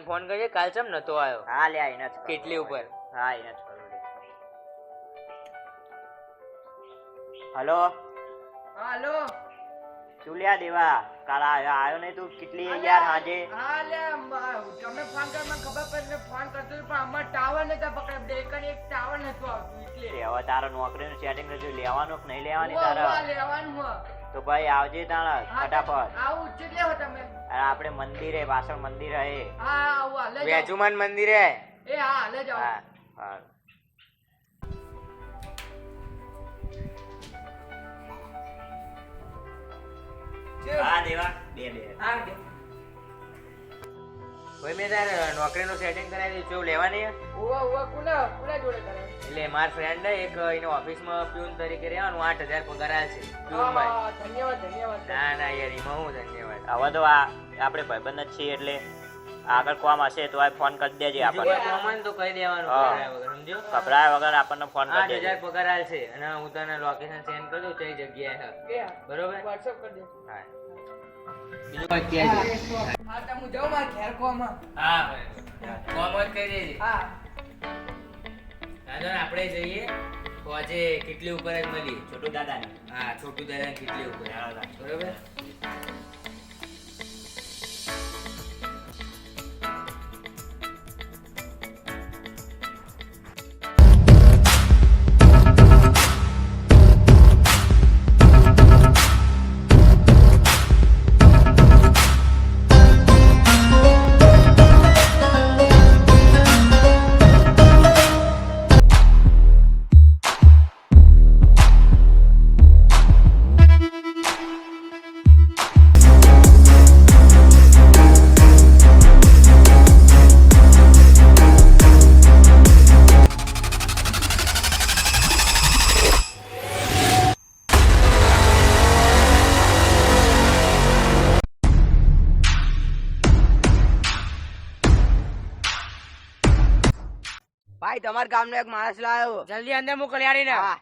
Phone કરજે, કાલ ચમ નતો આવ્યો. હા લે એને જ કેટલી ઉપર? હા એને જ કરું. હલો હા હલો શું લ્યા દેવા કાલ આવ્યો નહીં તું કેટલી યાર હાજે? હા લે તમે ફોન કર મને ખબર પડી મેં ફોન કરતો પણ અમાર ટાવર નતા પકડે બેકન એક ટાવર નતો આવતું એટલે હવે તારો નોકરીનું સેટિંગ થયું લેવાનું કે નહીં લેવાની તારે? લેવાનું હો તો ભાઈ આવજે તાણ ફટાફટ. આવું કેટલે હો તમે? અરે આપણે મંદિરે પાછળ મંદિર હે. હા આવું હાલે જાઓ. વેજુમાન મંદિરે. એ હા હાલે જાઓ. હા હા હા દેવા બે હા દે. ભાઈ મેં તારે નોકરીનું સેટિંગ કરાવી દીધું, લેવાની હે? ઓવા કુના જોડે કરે? એટલે મારા ફ્રેન્ડ એક એનો ઓફિસમાં પ્યુન તરીકે રહેવાનું, 8000 પગાર આલશે પ્યુનમાં. હા ધન્યવાદ ધન્યવાદ. ના ના યાર, એમાં હું ધન્યવાદ. હવે તો આપણે ભાઈબંધ જ છીએ એટલે આગળ કોમ હશે તો આ ફોન કરી દેજે બીજું કોઈ આપણને. કોમન તો કહી દેવાનું, હા. ગભરાયા વગર, સમજ્યો? ગભરાયા વગર આપણને ફોન કરી 8000 દેજે. પગાર આલશે અને હું તને લોકેશન સેન્ડ કરી દઉં કઈ જગ્યાએ છે. એ બરોબર? WhatsApp કરી દે. હા. બીજું કોઈ કહેજે. હા તો હું જાઉં મારા ઘેર કોમાં. હા ભાઈ, કોમ જ કહી દેજે. હા દાદા આપણે જઈએ તો આજે કેટલી ઉપર જ મળીએ. છોટુ દાદાની. હા, છોટું દાદા કેટલી ઉપર, બરોબર? ભાઈ તમારા ગામનો એક માણસ લાવ્યો. જલ્દી અંદર મોકલ યારીને. હા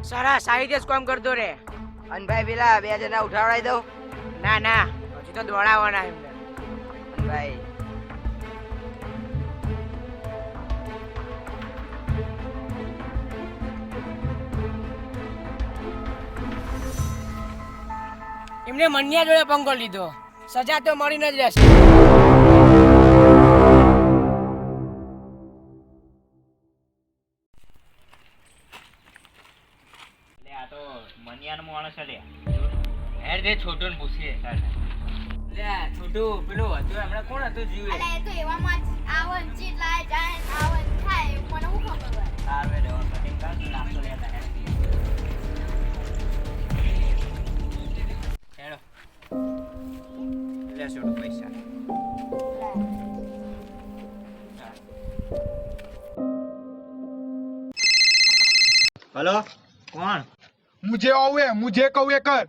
સારા સાહિત્ય જ કામ કરતો રે. અને ભાઈ પેલા બે જણા ઉઠાવડાવી દઉં. ના ના, હજી તો દોડાવવાના એમને. અને ભાઈ એમને મન્યા જોડે પંગો લીધો, સજા તો મળીને જ રહેશે. એટલે આ તો મનિયાનો માણસ છે લે. હેર દે છોટું ને પૂછીએ. લે છોટું પેલું હતું હમણાં કોણ હતું જીવે? અરે એ તો એવામાં જ આવન ચીટલા જાય આવન થાય મને હું ખબર હોય. આવે રે કટિંગ કર નાસ્તો લેતા હે. હેડો. લે છોટુ પૈસા. हेलो कौन? मुझे आवे मुझे कहू એ કર.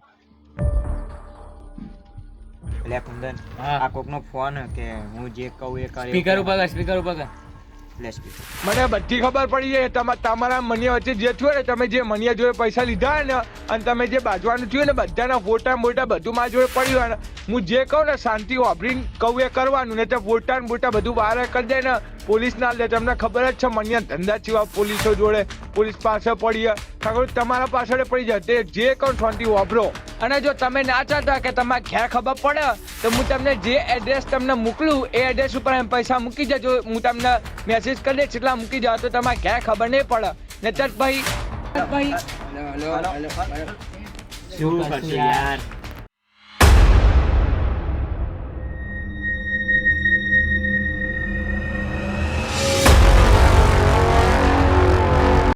એટલે કુંદન હા. આ કોકનો ફોન કે હું જે કહું એ કરે. સ્પીકર ઉપર કર, સ્પીકર ઉપર કર. લે સ્પીકર. મને બધી ખબર પડી છે તમારા મનિયા વચ્ચે જે થયું ને, તમે જે મનિયા જોડે પૈસા લીધા ને અને તમે જે બાજવાનું થયું ને બધાના ફોટા મોટા બધું મારા જોડે પડ્યું ને. હું જે કહું ને શાંતિ વાપરીને કહું એ કરવાનું, ને તો ફોટા ને બોટા બધું બહાર કરી દે ને પોલીસ ના લે. તમને ખબર જ છે મનિયા ધંધા જેવા પોલીસો જોડે પોલીસ પાસે પડી ઠાકોર તમારા પાછળ પડી જાય. તે જે કહું શાંતિ વાપરો. અને જો તમે ના ચાહતા કે તમારે ઘેર ખબર પડે તો હું તમને જે એડ્રેસ તમને મોકલું એ એડ્રેસ ઉપર પૈસા મૂકી જજો. હું તમને મેસેજ કરી દઈશ એટલા મૂકી જાવ તો તમારે ઘેર ખબર નહીં પડે. નચર ભાઈ શું કરશું યાર?